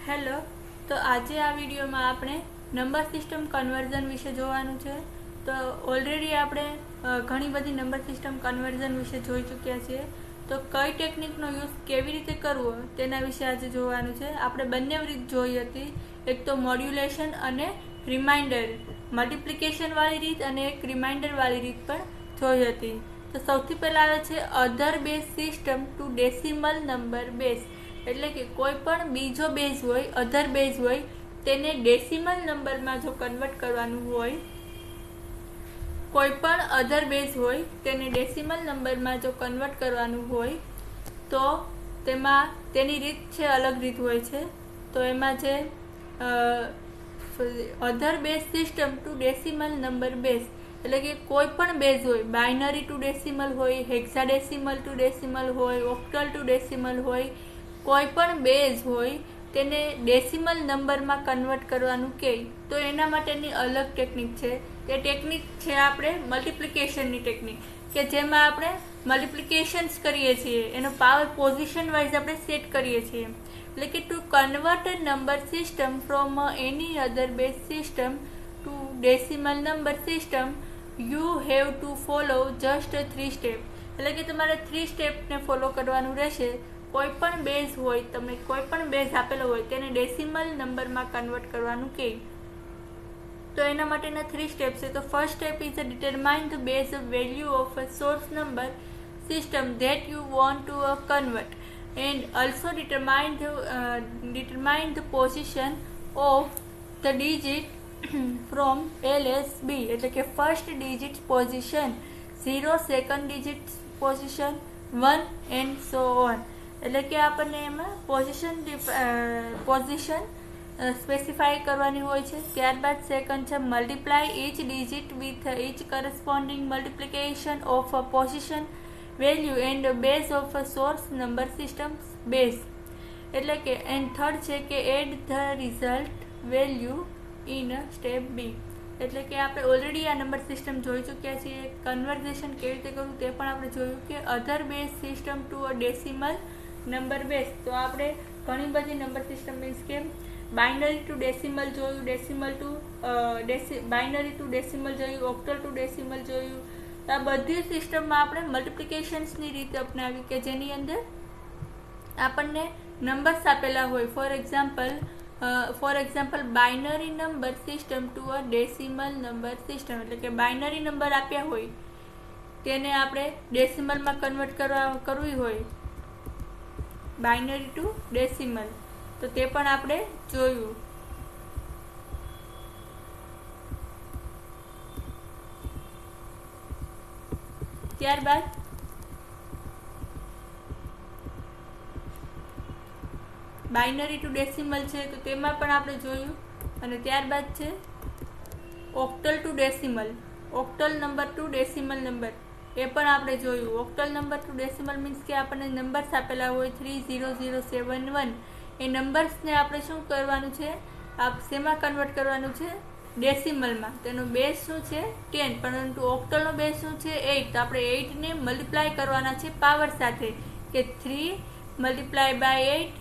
Hello, તો આજે આ વિડીયોમાં આપણે નંબર સિસ્ટમ કન્વર્ઝન વિશે જોવાનું છે. તો ઓલરેડી આપણે ઘણી બધી નંબર સિસ્ટમ કન્વર્ઝન વિશે જોઈ ચૂક્યા છીએ. તો કઈ ટેકનિકનો યુઝ કેવી રીતે કરવો તેના વિશે આજે જોવાનું છે. આપણે બંને રીત જોઈ હતી, એક તો મોડ્યુલેશન અને રિમાઇન્ડર, મલ્ટિપ્લિકેશનવાળી રીત અને એક રિમાઇન્ડરવાળી રીત પણ જોઈ હતી. તો સૌથી પહેલાં આવે છે other base system to decimal number base, એટલે કે કોઈ પણ બીજો બેઝ હોય, અધર બેઝ હોય, તેને ડેસિમલ નંબરમાં જો કન્વર્ટ કરવાનું હોય, કોઈ પણ અધર બેઝ હોય તેને ડેસિમલ નંબરમાં જો કન્વર્ટ કરવાનું હોય તો તેમાં તેની રીત છે, અલગ રીત હોય છે. તો એમાં છે other base system to decimal number base, એટલે કે કોઈ પણ બેઝ હોય, બાઇનરી ટુ ડેસિમલ હોય, હેક્સાડેસિમલ ટુ ડેસિમલ હોય, ઓક્ટલ ટુ ડેસિમલ હોય, કોઈ પણ બેઝ હોય તેને ડેસિમલ નંબરમાં કન્વર્ટ કરવાનું કહે તો એના માટેની અલગ ટેકનિક છે. તે ટેકનિક છે આપણે મલ્ટિપ્લિકેશનની ટેકનિક, કે જેમાં આપણે મલ્ટિપ્લિકેશન્સ કરીએ છીએ, એનો પાવર પોઝિશન વાઇઝ આપણે સેટ કરીએ છીએ. એટલે કે to convert number system from any other base system to decimal number system you have to follow just 3 step. એટલે કે તમારે 3 સ્ટેપને ફોલો કરવાનું રહેશે. કોઈ પણ બેઝ હોય, તમને કોઈ પણ બેઝ આપેલો હોય તેને ડેસિમલ નંબરમાં કન્વર્ટ કરવાનું કહે તો એના માટેના 3 સ્ટેપ છે. તો first step is determine the base value of a source number system that you want to convert and also determine the position of the digit from LSB, એટલે કે first digit position 0, second digit position 1 and so on. એટલે કે આપણને એમાં position specify કરવાની હોય છે. ત્યારબાદ સેકન્ડ છે multiply each digit with each corresponding multiplication of a position value and base of a source number system base. એટલે કે એન્ડ થર્ડ છે કે add the result value in step B. એટલે કે આપણે ઓલરેડી આ નંબર સિસ્ટમ જોઈ ચૂક્યા છીએ. કન્વર્ઝેશન કેવી રીતે કરવું તે પણ આપણે જોયું, કે other base system to a decimal number base. તો આપણે ઘણી બધી નંબર સિસ્ટમ મીન્સ કે બાઇનરી ટુ ડેસિમલ જોયું, decimal to binary to decimal જોયું, ઓક્ટલ ટુ ડેસિમલ જોયું. આ બધી સિસ્ટમમાં આપણે મલ્ટિપ્લિકેશન્સની રીત અપનાવી, કે જેની અંદર આપણને નંબર્સ આપેલા હોય. For example binary number system to a decimal number system, એટલે કે બાઇનરી નંબર આપ્યા હોય તેને આપણે ડેસિમલમાં કન્વર્ટ કરવી હોય, બાઇનરી ટુ ડેસિમલ, તો તે પણ આપણે જોયું. ત્યારબાદ બાઇનરી ટુ ડેસિમલ છે તો તેમાં પણ આપણે જોયું. અને ત્યારબાદ છે octal to decimal, octal number to decimal number, એ પણ આપણે જોયું. Octal number to decimal means કે આપણને નંબર્સ આપેલા હોય 30071. એ નંબર્સને આપણે શું કરવાનું છે, શેમાં કન્વર્ટ કરવાનું છે, ડેસિમલમાં. તેનો બેઝ શું છે 10, પરંતુ ઓક્ટલનો બેઝ શું છે 8. તો આપણે 8ને મલ્ટીપ્લાય કરવાના છે પાવર સાથે, કે 3 multiply by 8,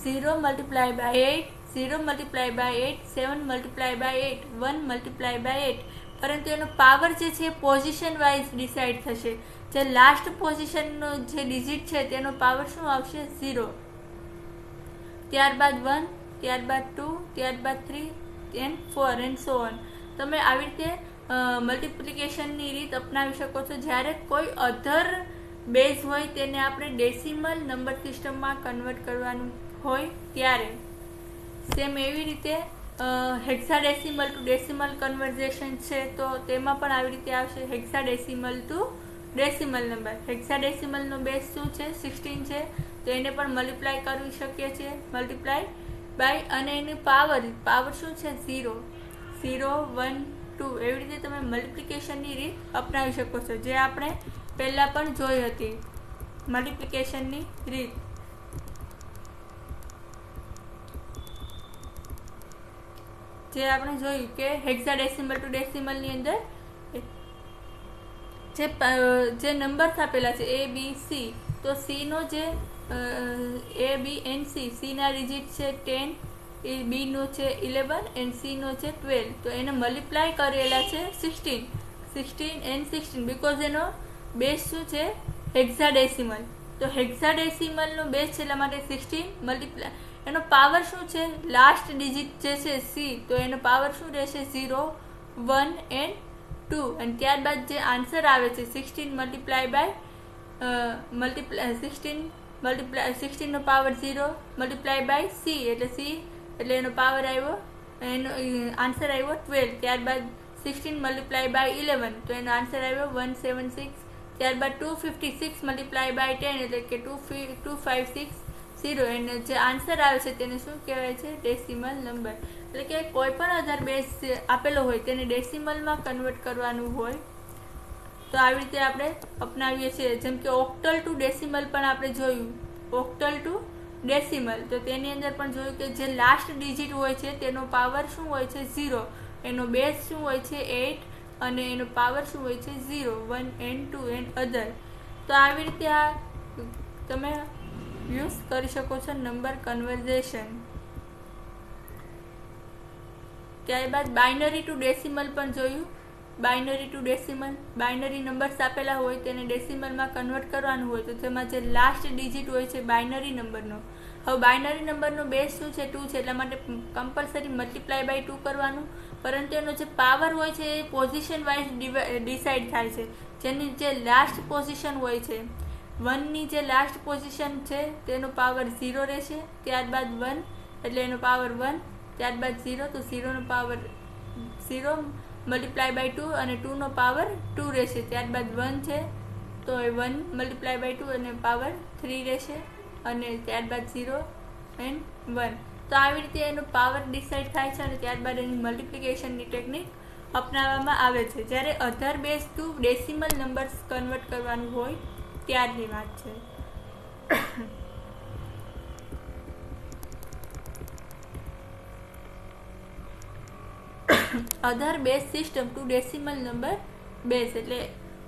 0 multiply by 8, 0 multiply by 8, 7 multiply by 8, 1 multiply by 8. પરંતુ એનો પાવર જે છે પોઝિશન વાઇઝ ડિસાઇડ થશે. જે લાસ્ટ પોઝિશનનો જે ડિજિટ છે તેનો પાવર શું આવશે 0, ત્યારબાદ 1, ત્યારબાદ 2, ત્યારબાદ 3 એન્ડ 4 એન્ડ સો ઓન. તમે આવી રીતે મલ્ટિપ્લિકેશનની રીત અપનાવી શકો છો. જ્યારે કોઈ અધર બેઝ હોય તેને આપણે ડેસિમલ નંબર સિસ્ટમમાં કન્વર્ટ કરવાનું હોય ત્યારે. સેમ એવી રીતે હેક્સાડેસિમલ ટુ ડેસિમલ કન્વર્ઝેશન છે તો તેમાં પણ આવી રીતે આવશે, હેક્સાડેસિમલ ટુ ડેસિમલ નંબર. હેક્સાડેસિમલનો બેઝ શું છે 16 છે, તો એને પણ મલ્ટીપ્લાય કરી શકીએ છીએ, મલ્ટીપ્લાય બાય, અને એની પાવર શું છે 0, 0, 1, 2. એવી રીતે તમે મલ્ટિપ્લિકેશનની રીત અપનાવી શકો છો, જે આપણે પહેલાં પણ જોઈ હતી મલ્ટિપ્લિકેશનની રીત. જે આપણે જોયું કે હેક્સાડેસિમલ ટુ ડેસિમલની અંદર જે નંબર્સ આપેલા છે A, B, C, તો C નો જે A, B and C, C ના ડિજિટ છે 10, એ બી નો છે 11 એન્ડ સી નો છે 12, તો એને મલ્ટીપ્લાય કરેલા છે 16 એન્ડ 16 બીકોઝ એનો બેઝ શું છે હેક્સાડેસિમલ, તો હેક્સાડેસિમલનો બેઝ છે એટલા માટે 16 મલ્ટીપ્લાય એનો પાવર શું છે લાસ્ટ ડિજિટ જે છે સી, તો એનો પાવર શું રહેશે 0 1 એન્ડ 2, અને ત્યારબાદ જે આન્સર આવે છે 16 મલ્ટીપ્લાય બાય 16 નો પાવર 0 મલ્ટીપ્લાય બાય સી એટલે એનો પાવર આવ્યો, એનો આન્સર આવ્યો 12, ત્યારબાદ 16 મલ્ટીપ્લાય બાય 11 તો એનો આન્સર આવ્યો 176, ત્યારબાદ 256 મલ્ટીપ્લાય બાય 10 એટલે કે 2560, એનો જે આન્સર આવે છે તેને શું કહેવાય છે ડેસિમલ નંબર. એટલે કે કોઈ પણ આધાર બેઝ આપેલો હોય તેને ડેસિમલમાં કન્વર્ટ કરવાનું હોય તો આવી રીતે આપણે અપનાવીએ છીએ. જેમ કે ઓક્ટલ ટુ ડેસિમલ પણ આપણે જોયું, ઓક્ટલ ટુ ડેસિમલ, તો તેની અંદર પણ જોયું કે જે લાસ્ટ ડિજિટ હોય છે તેનો પાવર શું હોય છે 0, એનો બેઝ શું હોય છે 8 અને એનો પાવર શું હોય છે 0 1 એન્ડ 2 એન્ડ અધર. તો આવી રીતે આ તમે યુઝ કરી શકો છો નંબર કન્વર્ઝેશન. ત્યારબાદ બાઇનરી ટુ ડેસિમલ પણ જોયું. Binary to decimal, binary numbers આપેલા હોય તેને ડેસિમલમાં કન્વર્ટ કરવાનું હોય તો તેમાં જે લાસ્ટ ડિજિટ હોય છે બાઇનરી નંબરનો, હવે બાઇનરી નંબરનો બેઝ શું છે 2 છે એટલા માટે કમ્પલસરી મલ્ટીપ્લાય બાય 2 કરવાનું, પરંતુ એનો જે પાવર હોય છે એ પોઝિશન વાઇઝ ડિસાઇડ થાય છે. જેની જે લાસ્ટ પોઝિશન હોય છે 1 ની જે લાસ્ટ પોઝિશન છે તેનો પાવર 0 રહેશે, ત્યારબાદ 1 એટલે એનો પાવર 1, ત્યારબાદ 0 તો 0 નો પાવર 0 મલ્ટીપ્લાય બાય 2 અને 2 નો પાવર 2 રહેશે, ત્યારબાદ 1 છે તો એ 1 મલ્ટીપ્લાય બાય 2 અને પાવર 3 રહેશે, અને ત્યારબાદ 0 એન્ડ 1. તો આવી રીતે એનો પાવર ડિસાઇડ થાય છે અને ત્યારબાદ એની મલ્ટીપ્લિકેશનની ટેકનિક અપનાવવામાં આવે છે. જ્યારે other base to decimal numbers convert કરવાનું હોય ત્યારની વાત છે. Other base system to decimal number base એટલે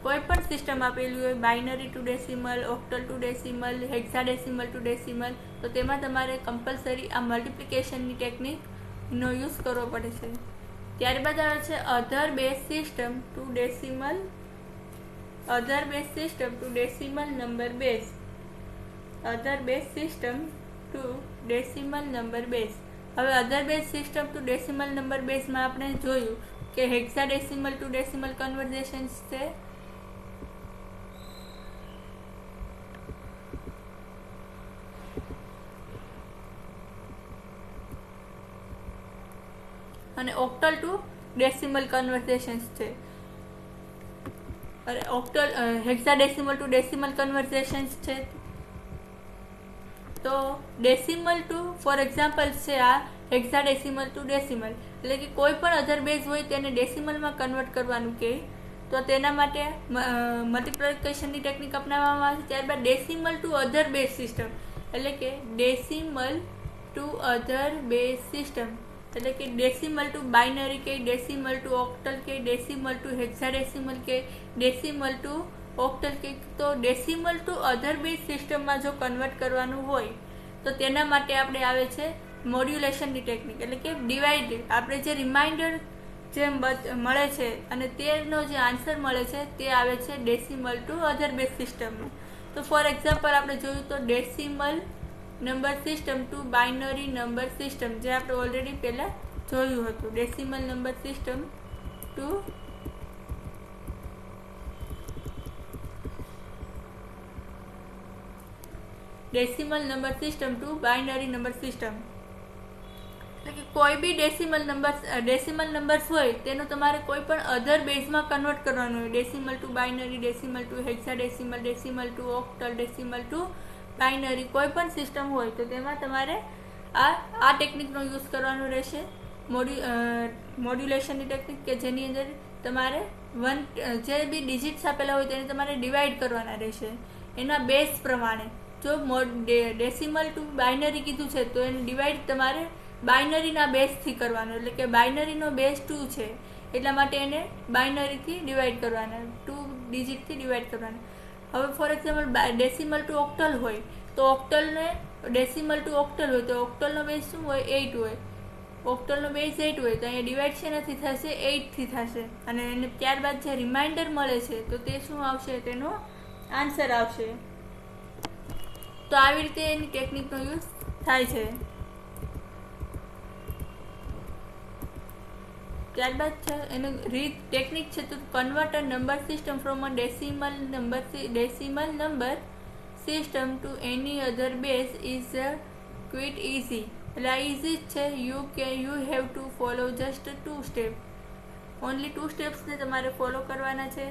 કોઈ પણ સિસ્ટમ આપેલી હોય binary to decimal, octal to decimal, hexadecimal to decimal, તો તેમાં તમારે કમ્પલસરી આ મલ્ટીપ્લિકેશનની ટેકનિકનો યુઝ કરવો પડે છે. ત્યારબાદ આવે છે other base system to decimal, other base system to decimal number base, other base system to decimal number base. હવે other base system to decimal number બેઝમાં આપણે જોયું કે હેક્સાડેસિમલ ટુ ડેસિમલ કન્વર્ઝેશન્સ છે, અને ઓક્ટલ ટુ ડેસિમલ કન્વર્ઝેશન્સ છે, અને octal hexadecimal to decimal conversations છે. તો ડેસિમલ ટુ ફોર એક્ઝામ્પલ છે આ હેક્સાડેસિમલ ટુ ડેસિમલ, એટલે કે કોઈ પણ અધર બેઝ હોય તેને ડેસિમલમાં કન્વર્ટ કરવાનું કે તો તેના માટે મલ્ટીપ્લિકેશનની ટેકનિક અપનાવવામાં આવે છે. ત્યારબાદ decimal to other base system એટલે કે decimal to other base system એટલે કે ડેસિમલ ટુ બાઇનરી કે, ડેસિમલ ટુ ઓક્ટલ કે, ડેસિમલ ટુ હેક્સાડેસિમલ કે, ડેસિમલ ટુ ઓક્ટલ કે. તો ડેસિમલ ટુ અધર બેઝ સિસ્ટમમાં જો કન્વર્ટ કરવાનું હોય તો તેના માટે આપણે આવે છે મોડ્યુલેશનની ટેકનિક એટલે કે ડિવાઇડ, આપણે જે રિમાઇન્ડર જે મળે છે અને તેનો જે આન્સર મળે છે તે આવે છે ડેસિમલ ટુ અધર બેઝ સિસ્ટમમાં. તો ફોર એક્ઝામ્પલ આપણે જોયું તો decimal number system to binary number system, જે આપણે ઓલરેડી પહેલાં જોયું હતું. Decimal number system to decimal number system to binary number system એટલે કે કોઈ બી ડેસિમલ નંબર્સ હોય તેનો તમારે કોઈ પણ અધર બેઝમાં કન્વર્ટ કરવાનું હોય. Decimal to binary, decimal to hexadecimal, decimal to octal, decimal to binary, કોઈ પણ સિસ્ટમ હોય તો તેમાં તમારે આ ટેકનિકનો યુઝ કરવાનો રહેશે. મોડ્યુલેશનની ટેકનિક કે જેની અંદર તમારે જે બી ડિજિટ્સ આપેલા હોય તેને તમારે ડિવાઈડ કરવાના રહેશે એના બેઝ પ્રમાણે. જો ડેસિમલ ટુ બાઇનરી કીધું છે તો એને ડિવાઈડ તમારે બાઇનરીના બેઝથી કરવાનો, એટલે કે બાઇનરીનો બેઝ 2 છે એટલા માટે એને બાઇનરીથી ડિવાઈડ કરવાના, 2 ડિજિટથી ડિવાઈડ કરવાના. હવે for example decimal to octal હોય તો ઓક્ટલને ડેસિમલ ટુ ઓક્ટલ હોય તો ઓક્ટલનો બેઝ શું હોય? 8 હોય. ઓક્ટલનો બેઝ 8 હોય તો અહીંયા ડિવાઈડ શેનાથી થશે? 8 થી થશે. અને એને ત્યારબાદ જે રિમાઇન્ડર મળે છે તો તે શું આવશે? તેનો આન્સર આવશે. તો આવી રીતે એની ટેકનિકનો યુઝ થાય છે. ત્યારબાદ છે એનું ટેકનિક છે તો convert a number system from a decimal number system to any other base is quite easy. એટલે આ ઇઝી જ છે. You have to follow just 2 step. Only 2 સ્ટેપ્સને તમારે ફોલો કરવાના છે.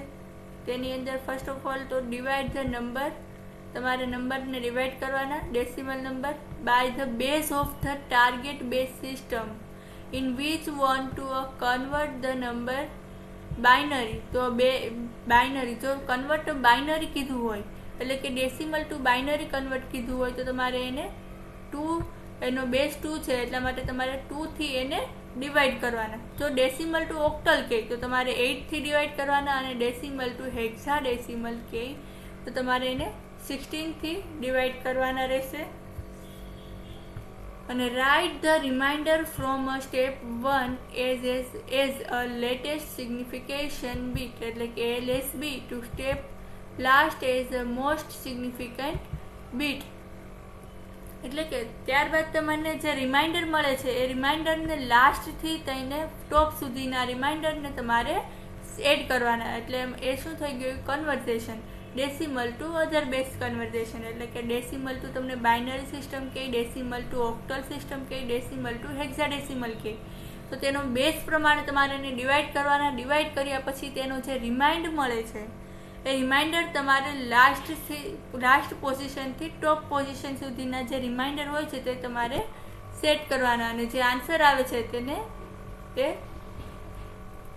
તેની અંદર ફર્સ્ટ ઓફ ઓલ તો ડિવાઈડ ધ નંબર. તમારે નંબરને ડિવાઈડ કરવાના decimal number by the base of the target base system in which want to convert the number binary. તો બાઇનરી જો કન્વર્ટ બાઇનરી કીધું હોય એટલે કે ડેસિમલ ટુ બાઇનરી કન્વર્ટ કીધું હોય તો તમારે એને 2 એનો બેઝ 2 છે એટલા માટે તમારે 2 થી એને ડિવાઈડ કરવાના. જો ડેસિમલ ટુ ઓક્ટલ કહે તો તમારે 8 થી ડિવાઈડ કરવાના અને ડેસિમલ ટુ હેક્સાડેસિમલ કહે તો તમારે એને 16 થી ડિવાઈડ કરવાના રહેશે. અને write the remainder from step 1 as a latest signification bit એટલે કે LSB to step last as a most significant bit. એટલે કે ત્યારબાદ તમને જે રિમાઇન્ડર મળે છે એ રિમાઇન્ડરને લાસ્ટથી થઈને ટોપ સુધીના રિમાઇન્ડરને તમારે એડ કરવાના. એટલે એ શું થઈ ગયું? Conversion. Decimal to other base conversion એટલે કે ડેસિમલ ટુ તમને બાઇનરી સિસ્ટમ કહે, ડેસિમલ ટુ ઓક્ટલ સિસ્ટમ કહે, ડેસિમલ ટુ હેક્સાડેસિમલ કહે. તો તેનો બેઝ પ્રમાણે તમારે એને ડિવાઈડ કરવાના. ડિવાઈડ કર્યા પછી તેનો જે રિમાઇન્ડ મળે છે એ રિમાઇન્ડર તમારે લાસ્ટ પોઝિશનથી ટોપ પોઝિશન સુધીના જે રિમાઇન્ડર હોય છે તે તમારે સેટ કરવાના અને જે આન્સર આવે છે તેને એ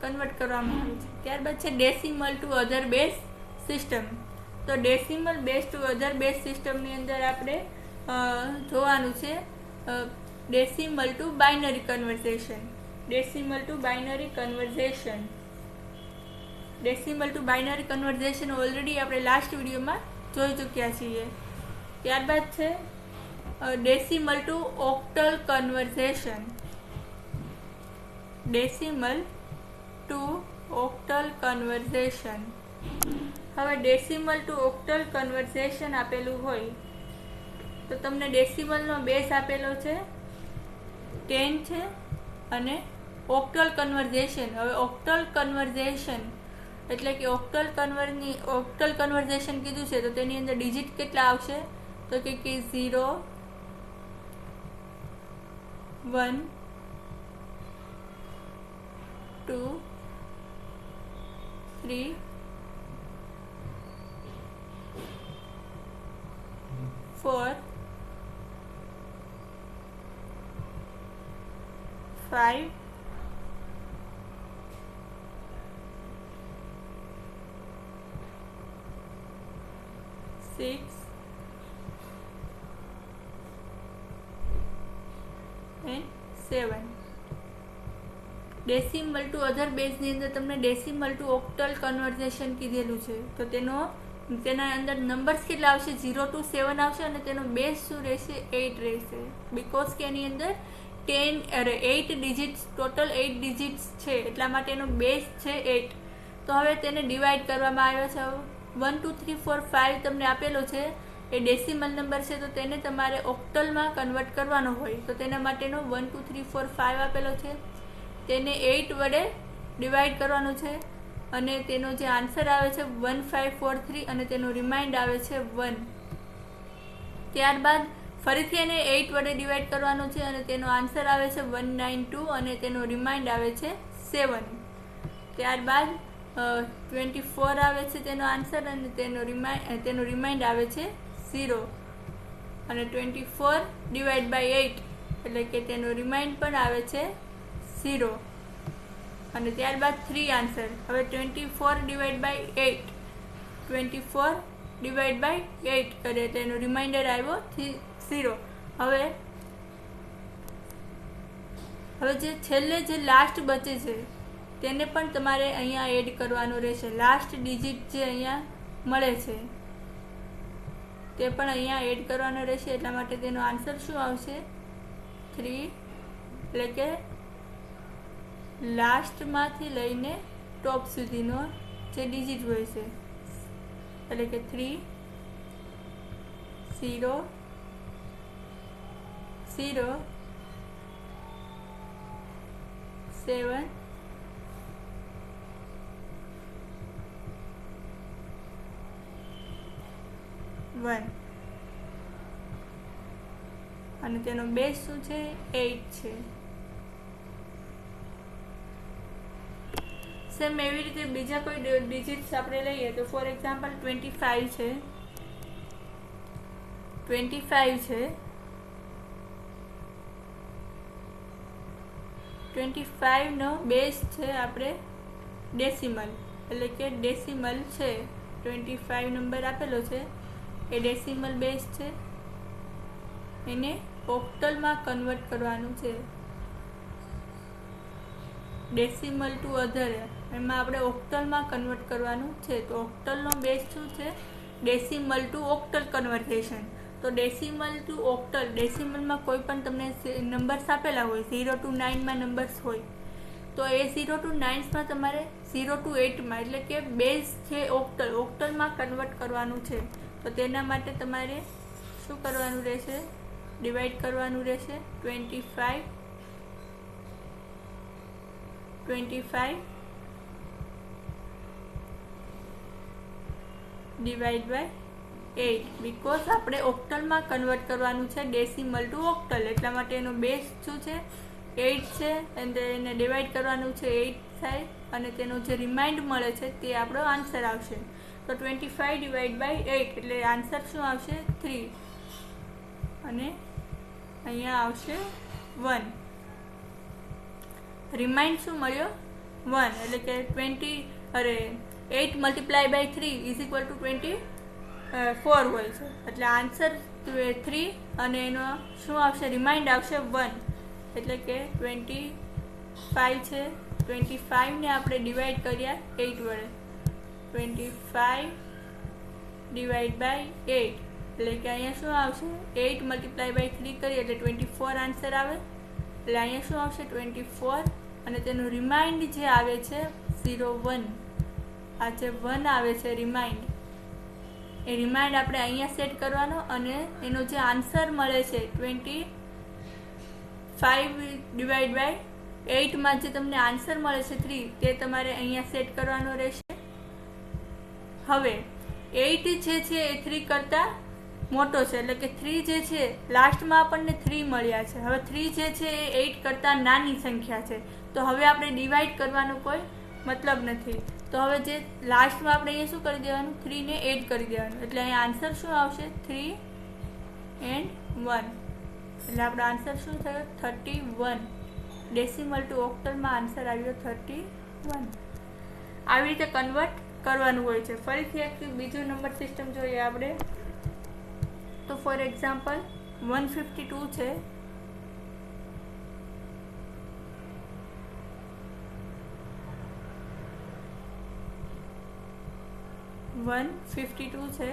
કન્વર્ટ કરવામાં આવે છે. ત્યારબાદ છે decimal to other base system. તો decimal base to other base સિસ્ટમની અંદર આપણે જોવાનું છે decimal to binary conversion. Decimal to binary conversion decimal to binary conversion already આપણે લાસ્ટ વિડીયોમાં જોઈ ચૂક્યા છીએ. ત્યારબાદ છે decimal to octal conversion. Decimal to octal conversion. હવે ડેસિમલ ટુ ઓક્ટલ કન્વર્ઝેશન આપેલું હોય તો તમને ડેસિમલનો બેઝ આપેલો છે 10 છે અને ઓક્ટલ કન્વર્ઝેશન. હવે ઓક્ટલ કન્વર્ઝેશન એટલે કે ઓક્ટલ કન્વર્ઝેશન કીધું છે તો તેની અંદર ડિજિટ કેટલા આવશે? તો કે 0 1 2 3 4 5 6 and 7. ડેસિમલ ટુ અધર બેઝની અંદર તમને ડેસિમલ ટુ ઓક્ટલ કન્વર્ઝેશન કીધેલું છે તો તેના અંદર નંબર્સ કેટલા આવશે? 0 to 7 આવશે અને તેનો બેઝ શું રહેશે? 8 રહેશે. બિકોઝ કે એની અંદર 8 ડિજિટ્સ ટોટલ 8 ડિજિટ્સ છે એટલા માટે એનો બેઝ છે 8. તો હવે તેને ડિવાઈડ કરવામાં આવ્યો છે. 1 2 3 4 5 તમને આપેલો છે એ ડેસિમલ નંબર છે તો તેને તમારે ઓક્ટલમાં કન્વર્ટ કરવાનો હોય તો તેના માટેનો 1 2 3 4 5 આપેલો છે તેને 8 વડે ડિવાઈડ કરવાનું છે અને તેનો જે આન્સર આવે છે 1543 અને તેનો રિમાઇન્ડ આવે છે 1. ત્યારબાદ ફરીથી એને 8 વડે ડિવાઈડ કરવાનો છે અને તેનો આન્સર આવે છે 192 અને તેનો રિમાઇન્ડ આવે છે 7. ત્યારબાદ 24 આવે છે તેનો આન્સર અને તેનો રિમાઇન્ડ આવે છે 0 અને 24 ડિવાઈડ બાય 8 એટલે કે તેનો રિમાઇન્ડ પણ આવે છે 0 અને ત્યારબાદ 3 આન્સર. હવે 24 ડિવાઈડ બાય 8 24 ડિવાઈડ બાય 8 કરે એટલે એનો રિમાઇન્ડર આવ્યો 0. હવે જે છેલ્લે જે લાસ્ટ બચે છે તેને પણ તમારે અહીંયા એડ કરવાનું રહેશે. લાસ્ટ ડિજિટ જે અહીંયા મળે છે તે પણ અહીંયા એડ કરવાનો રહેશે. એટલા માટે તેનો આન્સર શું આવશે? 3. એટલે કે લાસ્ટમાંથી લઈને ટોપ સુધીનો જે ડિજિટ હોય છે, એટલે કે 3 0 0 7 1 અને તેનો બેઝ શું છે? 8 છે. સેમ એવી રીતે બીજા કોઈ ડિજિટ્સ આપણે લઈએ તો ફોર એક્ઝામ્પલ 25 છે. 25 છે. 25 નો બેઝ છે આપણે ડેસિમલ, એટલે કે ડેસિમલ છે. 25 નંબર આપેલો છે એ ડેસિમલ બેઝ છે. એને ઓક્ટલમાં કન્વર્ટ કરવાનું છે. ડેસિમલ ટુ અધર એમાં આપણે ઓક્ટલમાં કન્વર્ટ કરવાનું છે. તો ઓક્ટલનો બેઝ શું છે? Decimal to octal conversation. તો ડેસિમલ ટુ ઓક્ટલ, ડેસિમલમાં કોઈ પણ તમને નંબર્સ આપેલા હોય, 0 to 9માં નંબર્સ હોય, તો એ 0 to 9માં તમારે 0 to 8માં, એટલે કે બેઝ છે ઓક્ટલ, ઓક્ટલમાં કન્વર્ટ કરવાનું છે. તો તેના માટે તમારે શું કરવાનું રહેશે? ડિવાઈડ કરવાનું રહેશે. 25 ડિવાઈડ બાય 8, બીકોઝ આપણે ઓક્ટલમાં કન્વર્ટ કરવાનું છે ડેસિમલ ટુ ઓક્ટલ, એટલા માટે એનો બેઝ શું છે? 8 છે. અને એને ડિવાઈડ કરવાનું છે 8 થાય અને તેનો જે રિમાઇન્ડ મળે છે તે આપણો આન્સર આવશે. તો 25 ડિવાઈડ બાય 8 એટલે આન્સર શું આવશે? 3 અને અહીંયા આવશે 1. રિમાઇન્ડ શું મળ્યો? 1, એટલે કે 8 multiply by 3 is equal to 24 હોય છે. એટલે આન્સર 3 અને એનો શું આવશે? રિમાઇન્ડ આવશે 1, એટલે કે 25 છે. 25 ને આપણે ડિવાઈડ કર્યા 8 વડે. 25 ડિવાઈડ બાય 8 એટલે કે અહીંયા શું આવશે? 8 મલ્ટીપ્લાય બાય 3 કરીએ એટલે 24 આન્સર આવે. એટલે અહીંયા શું આવશે? 24 અને તેનું રિમાઇન્ડ જે આવે છે 0 1, આ જે 1 આવે છે રિમાઇન્ડ, એ રિમાઇન્ડ આપણે અહીંયા સેટ કરવાનો અને એનો જે આન્સર મળે છે 25 ડિવાઈડ બાય 8માં જે તમને આન્સર મળે છે 3, તે તમારે અહીંયા સેટ કરવાનો રહેશે. હવે 8 જે છે એ 3 કરતાં મોટો છે, એટલે કે 3 જે છે લાસ્ટમાં આપણને 3 મળ્યા છે. હવે 3 જે છે એ 8 કરતાં નાની સંખ્યા છે, તો હવે આપણે ડિવાઈડ કરવાનો કોઈ મતલબ નથી. તો હવે જે લાસ્ટમાં આપણે અહીંયા શું કરી દેવાનું? 3 ને એડ કરી દેવાનું. એટલે અહીંયા આન્સર શું આવશે? 3 and 1. એટલે આપણો આન્સર શું થયો? 31. ડેસિમલ ટુ ઓક્ટલમાં આન્સર આવ્યો 31. આવી રીતે કન્વર્ટ કરવાનું હોય છે. ફરીથી એક બીજું નંબર સિસ્ટમ જોઈએ આપણે. તો ફોર એક્ઝામ્પલ 152 છે. 152 છે.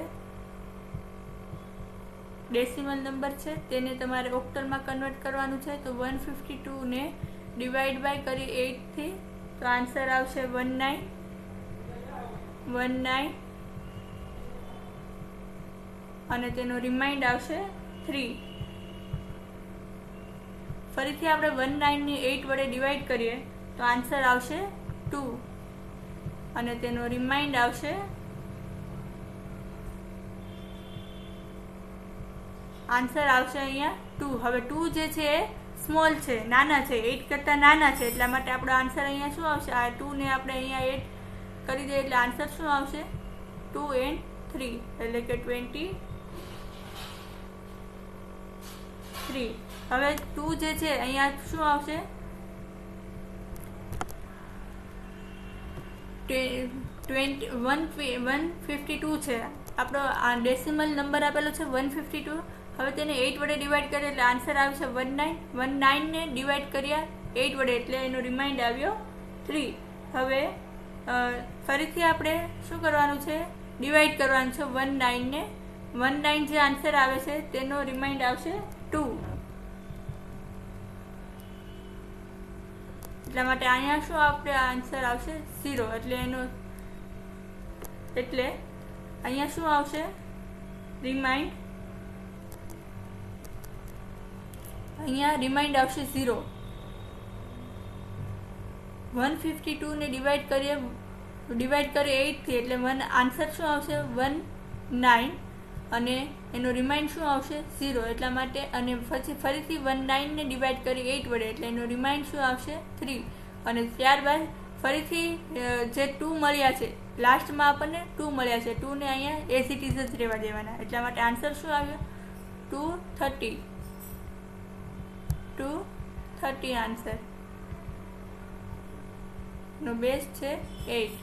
ડેસિમલ નંબર છે, તેને તમારે ઓક્ટલમાં કન્વર્ટ કરવાનું છે. તો 152 ને ડિવાઈડ બાય કરી 8 થી, તો આન્સર આવશે 19 અને તેનો રિમાઇન્ડ આવશે 3. ફરીથી આપણે 19 ને 8 વડે ડિવાઈડ કરીએ તો આન્સર આવશે 2 અને તેનો રિમાઇન્ડ આવશે અહીંયા 2. હવે 2 જે છે એ સ્મોલ છે, નાના છે, 8 કરતાં નાના છે, એટલા માટે આપણો આન્સર અહીંયા શું આવશે? આ 2 ને આપણે અહીંયા એડ કરી દઈએ એટલે આન્સર શું આવશે? 2 and 3 એટલે કે 23. હવે 2 જે છે અહીંયા શું આવશે? 152 છે આપણો ડેસિમલ નંબર આપેલો છે 152. હવે તેને 8 વડે ડિવાઈડ કરીએ એટલે આન્સર આવશે 19 ને ડિવાઈડ કર્યા 8 વડે એટલે એનો રિમાઇન્ડ આવ્યો 3. હવે ફરીથી આપણે શું કરવાનું છે? ડિવાઈડ કરવાનું છે 19 ને 19 જે આન્સર આવે છે તેનો રિમાઇન્ડ આવશે 2. એટલા માટે અહીંયા શું આપણે આન્સર આવશે 0. એટલે અહીંયા શું આવશે રિમાઇન્ડ, અહીંયા રિમાઇન્ડ આવશે 0. 152 ને ડિવાઈડ કરીએ 8 થી એટલે આન્સર શું આવશે 19 અને એનો રિમાઇન્ડ શું આવશે 0. એટલા માટે અને પછી ફરીથી 19 ને ડિવાઈડ કરી 8 વડે એટલે એનો રિમાઇન્ડ શું આવશે 3. અને ત્યારબાદ ફરીથી જે 2 મળ્યા છે લાસ્ટમાં આપણને 2 મળ્યા છે 2 ને અહીંયા એઝ ઇટ ઇઝ જ રહેવા દેવાના. એટલા માટે આન્સર શું આવ્યો 230. 230 આન્સર નો બેઝ છે 8.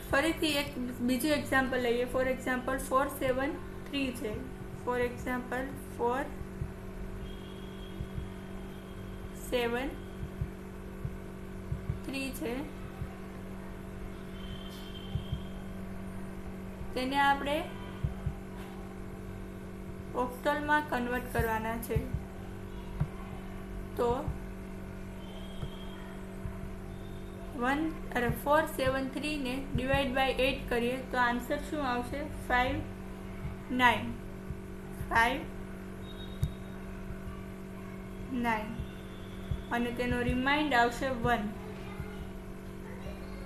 ફરીથી એક બીજું એક્ઝામ્પલ લઈએ. ફોર એક્ઝામ્પલ 473 છે. ફોર એક્ઝામ્પલ 473 છે. તેને આપણે ઓક્ટલમાં કન્વર્ટ કરવાના છે. તો 473 ને ડિવાઈડ બાય 8 કરીએ તો આન્સર શું આવશે 59 અને તેનો રિમાઇન્ડ આવશે 1.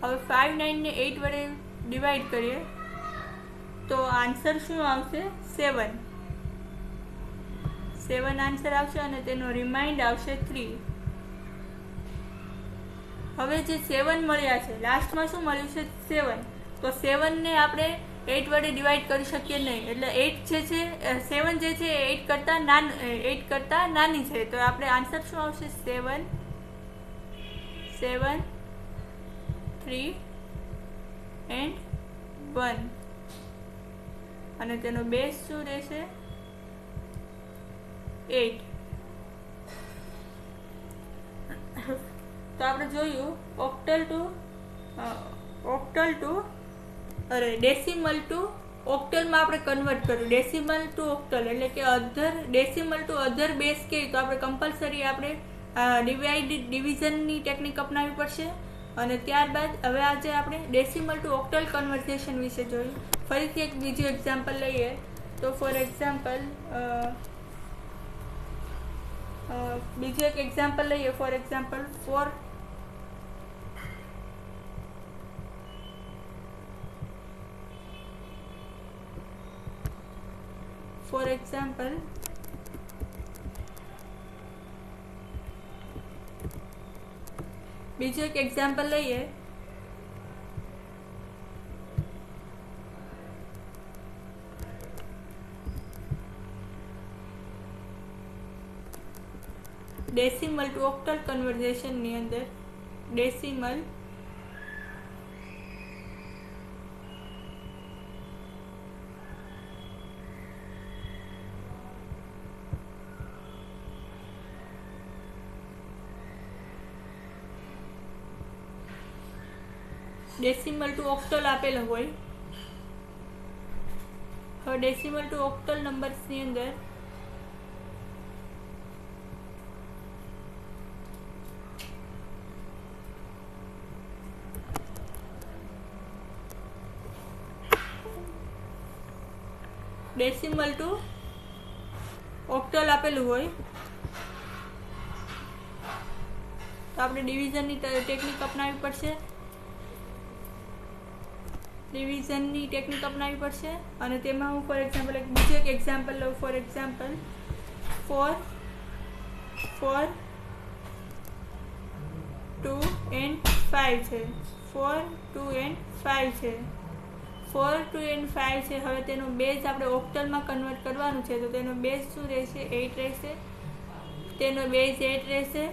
હવે 59 ને 8 વડે ડિવાઈડ કરીએ તો આન્સર શું આવશે 7 આન્સર આવશે અને તેનો રિમાઇન્ડ આવશે 3. હવે જે 7 મળ્યા છે લાસ્ટમાં શું મળ્યું છે 7, તો 7 ને આપણે 8 વડે ડિવાઈડ કરી શકીએ નહીં. એટલે 8 જે છે 7 જે છે 8 કરતા નાની છે. તો આપણે આન્સર શું આવશે 7 3 and 1 અને તેનો બેઝ શું રહેશે 8. તો આપણે જોયું ડેસિમલ ટુ ઓક્ટલમાં આપણે કન્વર્ટ કર્યું. ડેસિમલ ટુ ઓક્ટલ એટલે કે ડેસિમલ ટુ અધર બેઝ કે તો આપણે કમ્પલસરી આપણે ડિવિઝનની ટેકનિક અપનાવવી પડશે. અને ત્યારબાદ હવે આજે આપણે ડેસિમલ ટુ ઓક્ટલ કન્વર્ઝેશન વિશે જોયું. ફરીથી એક બીજું એક્ઝામ્પલ લઈએ. તો ફોર એક્ઝામ્પલ બીજું એક એક્ઝામ્પલ લઈએ. ફોર એક્ઝામ્પલ 4 બીજું એક એક્ઝામ્પલ લઈએ. ડેસિમલ ટુ ઓક્ટલ કન્વર્ઝેશનની અંદર ડેસિમલ ટુ ઓક્ટલ આપેલો હોય. હવે ડેસિમલ ટુ ઓક્ટલ નંબર્સની અંદર ડેસિમલ ટુ ઓક્ટલ આપેલું હોય તો આપણે ડિવિઝનની ટેકનિક અપનાવવી પડશે. અને તેમાં હું ફોર એક્ઝામ્પલ બીજું એક એક્ઝામ્પલ લઉં. ફોર એક્ઝામ્પલ 4 2 and 5 છે. 4 2 and 5 છે. 4 2 and 5 છે. હવે તેનો બેઝ આપણે ઓક્ટલમાં કન્વર્ટ કરવાનું છે. તો તેનો બેઝ શું રહેશે 8 રહેશે. તેનો બેઝ 8 રહેશે.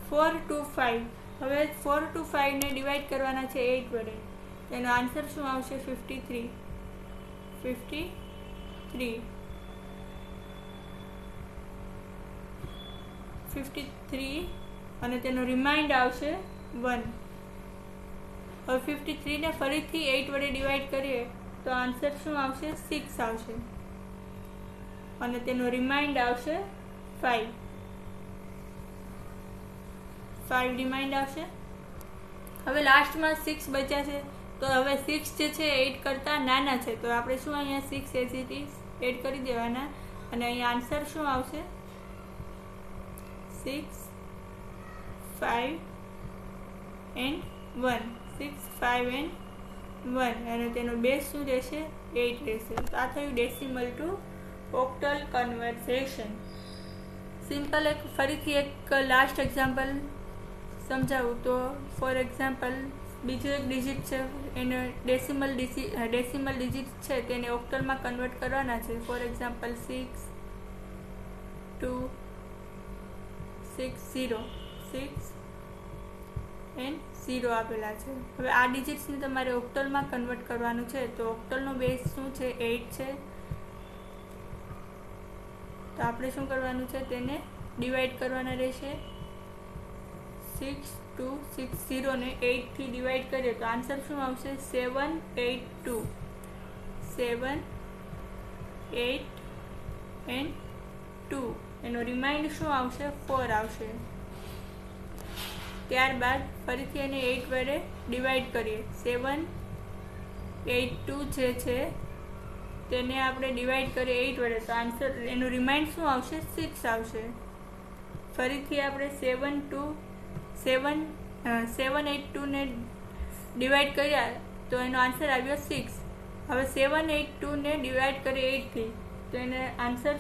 4 2 5 હવે 4 2 5 ને ડિવાઈડ કરવાના છે 8 વડે. તેનો આન્સર શું આવશે 53 અને તેનો રિમાઇન્ડ આવશે 1. હવે 53 ને ફરીથી 8 વડે ડિવાઈડ કરીએ તો આન્સર શું આવશે? 6 આવશે અને તેનો રિમાઇન્ડ આવશે 5 રિમાઇન્ડ આવશે. હવે લાસ્ટમાં 6 બચ્યા છે, તો હવે 6 જે છે 8 કરતાં નાના છે, તો આપણે શું અહીંયા 6 એઝ ઇટ ઇઝ એડ કરી દેવાના અને અહીંયા આન્સર શું આવશે? 6, 5 and 1. 6, 5 and 1 અને તેનો બેઝ શું રહેશે? 8 રહેશે. તો આ થયું decimal to octal conversation. Simple ફરીથી એક લાસ્ટ એક્ઝામ્પલ સમજાવું તો ફોર એક્ઝામ્પલ બીજું એક ડિજિટ છે, એને ડેસિમલ ડિજિટ છે તેને ઓક્ટલમાં કન્વર્ટ કરવાના છે. ફોર એક્ઝામ્પલ 6, 2, 6, 0, 6 and 0 આપેલા છે. હવે આ ડિજિટ્સને તમારે ઓક્ટલમાં કન્વર્ટ કરવાનું છે, તો ઓક્ટલનો બેઝ શું છે? 8 છે. તો આપણે શું કરવાનું છે? તેને ડિવાઈડ કરવાના રહેશે. 6, 2, 6, 0 ને 8 થી ડિવાઈડ કરીએ તો આન્સર શું આવશે? 7, 8, 2. 7, 8 and 2. એનો રિમાઇન્ડ શું આવશે? 4 આવશે. ત્યારબાદ ફરીથી એને 8 વડે ડિવાઈડ કરીએ. 7, 8, 2 જે છે તેને આપણે ડિવાઈડ કરીએ 8 વડે, તો આન્સર એનું રિમાઇન્ડ શું આવશે? 6 આવશે. ફરીથી આપણે 7, 8, 2 ને ડિવાઈડ કર્યા તો એનો આન્સર આવ્યો 6. હવે 7, 8, 2 ને ડિવાઈડ કરીએ 8 થી, તો એને આન્સર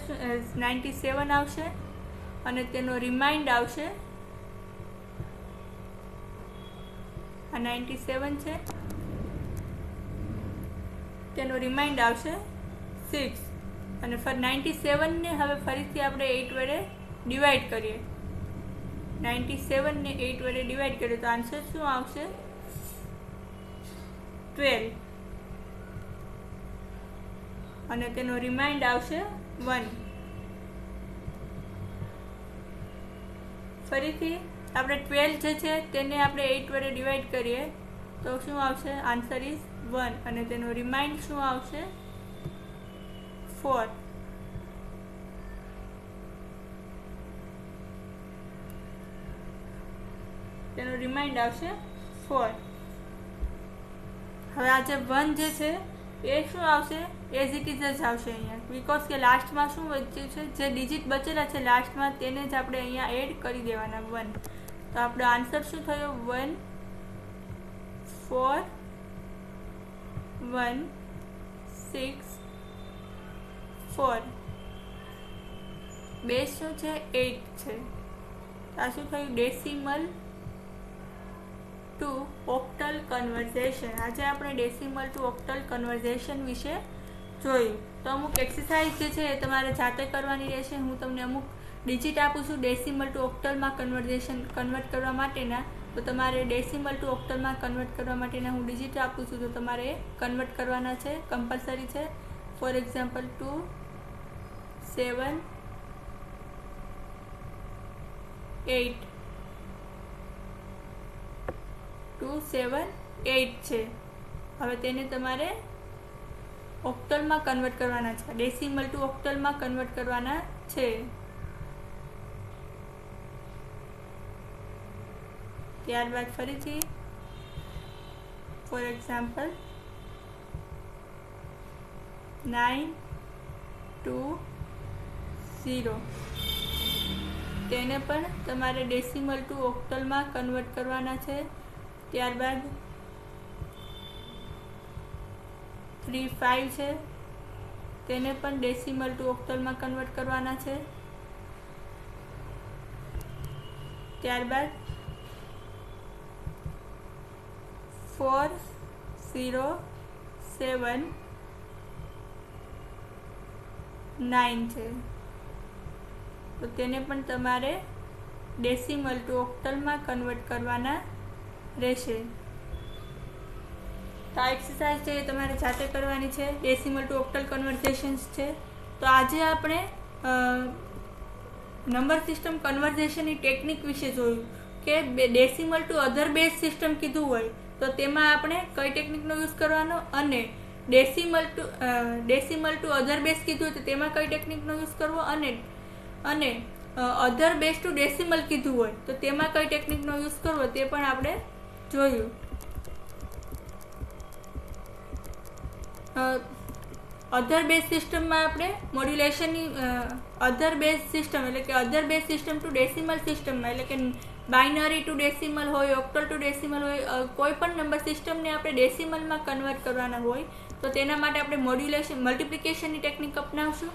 97 આવશે અને તેનો રિમાઇન્ડ આવશે આ 97 છે, તેનો રિમાઇન્ડ આવશે 6 અને 97 ને હવે ફરીથી આપણે 8 વડે ડિવાઈડ કરીએ. 97 ને 8 વડે ડિવાઈડ કરીએ તો આન્સર શું આવશે? 12 અને તેનો રિમાઇન્ડ આવશે 1. ફરીથી આપણે 12 જે છે તેને આપણે 8 વડે ડિવાઈડ કરીએ તો શું આવશે? આન્સર ઇઝ 1 અને તેનો રિમાઇન્ડ શું આવશે? 4. તેનો રિમાઇન્ડ આવશે 4. હવે આ જે 1 જે છે એ શું આવશે? એઝ ઇટ ઇઝ જ આવશે અહીંયા, બીકોઝ કે લાસ્ટમાં શું બચ્યું છે? જે ડિજિટ બચેલા છે લાસ્ટમાં તેને જ આપણે અહીંયા એડ કરી દેવાના 1. તો આપણો આન્સર શું થયો? 1, 4, 1, 6, 4. બેઝ શું છે? 8 છે. આ શું થયું? Decimal to octal conversation. આજે આપણે ડેસિમલ ટુ ઓક્ટલ કન્વર્ઝેશન વિશે જોયું. તો અમુક એક્સરસાઇઝ જે છે એ તમારે જાતે કરવાની રહેશે. હું તમને અમુક ડિજિટ આપું છું ડેસિમલ ટુ ઓક્ટલમાં કન્વર્ટ કરવા માટેના. તો તમારે ડેસિમલ ટુ ઓક્ટલમાં કન્વર્ટ કરવા માટેના હું ડિજિટ આપું છું, તો તમારે કન્વર્ટ કરવાના છે, કમ્પલસરી છે. For example 2, 7, 8. 2, 7, 8 છે. હવે તેને તમારે ઓક્ટલમાં કન્વર્ટ કરવાના છે, ડેસિમલ ટુ ઓક્ટલમાં કન્વર્ટ કરવાના છે. ત્યારબાદ ફરીથી ફોર એક્ઝામ્પલ 9, 2, 0. તેને પણ તમારે ડેસિમલ ટુ ઓક્ટલમાં કન્વર્ટ કરવાના છે. ત્યારબાદ 3, 5 છે, તેને પણ ડેસિમલ ટુ ઓક્ટલમાં કન્વર્ટ કરવાના છે. ત્યારબાદ 4, 0, 7, 9 છે. તો તેને પણ તમારે ડેસિમલ ટુ ઓક્ટલમાં કન્વર્ટ કરવાના રહેશે. તો આ એક્સરસાઇઝ છે એ તમારે જાતે કરવાની છે, ડેસિમલ ટુ ઓક્ટલ કન્વર્ઝેશન્સ છે. તો આજે આપણે નંબર સિસ્ટમ કન્વર્ઝેશનની ટેકનિક વિશે જોયું કે decimal to other base system કીધું હોય તો તેમાં આપણે કઈ ટેકનિકનો યુઝ કરવાનો અને ડેસિમલ ટુ અધર બેઝ કીધું તો તેમાં કઈ ટેકનિકનો યુઝ કરવો, અને અધર બેઝ ટુ ડેસિમલ કીધું હોય તો તેમાં કઈ ટેકનિકનો યુઝ કરવો તે પણ આપણે જોયું. અધર બેઝ સિસ્ટમમાં આપણે મોડ્યુલેશનની અધર બેઝ સિસ્ટમ એટલે કે other base system to decimal સિસ્ટમમાં એટલે કે બાઇનરી ટુ ડેસિમલ હોય, ઓક્ટલ ટુ ડેસિમલ હોય, કોઈ પણ નંબર સિસ્ટમને આપણે ડેસિમલમાં કન્વર્ટ કરવાના હોય તો તેના માટે આપણે મલ્ટિપ્લિકેશનની ટેકનિક અપનાવશું.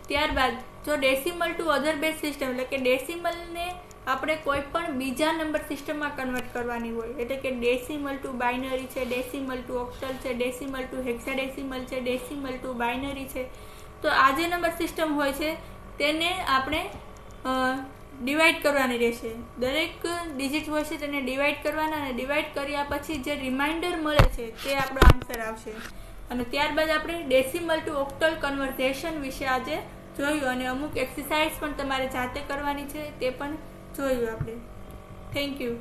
ત્યારબાદ જો decimal to other base system એટલે કે ડેસિમલને આપણે કોઈ પણ બીજા નંબર સિસ્ટમમાં કન્વર્ટ કરવાની હોય એટલે કે ડેસિમલ ટુ બાઇનરી છે, ડેસિમલ ટુ ઓક્ટલ છે, ડેસિમલ ટુ હેક્સાડેસિમલ છે, ડેસિમલ ટુ બાઇનરી છે, તો આ જે નંબર સિસ્ટમ હોય છે તેને આપણે ડિવાઈડ કરવાની રહેશે. દરેક ડિજિટ હોય છે તેને ડિવાઈડ કરવાના અને ડિવાઈડ કર્યા પછી જે રિમાઇન્ડર મળે છે તે આપણો આન્સર આવશે. અને ત્યારબાદ આપણે ડેસિમલ ટુ ઓક્ટલ કન્વર્ઝેશન વિશે આજે જોયું અને અમુક એક્સરસાઇઝ પણ તમારે જાતે કરવાની છે તે પણ જોયું આપણે. Thank you.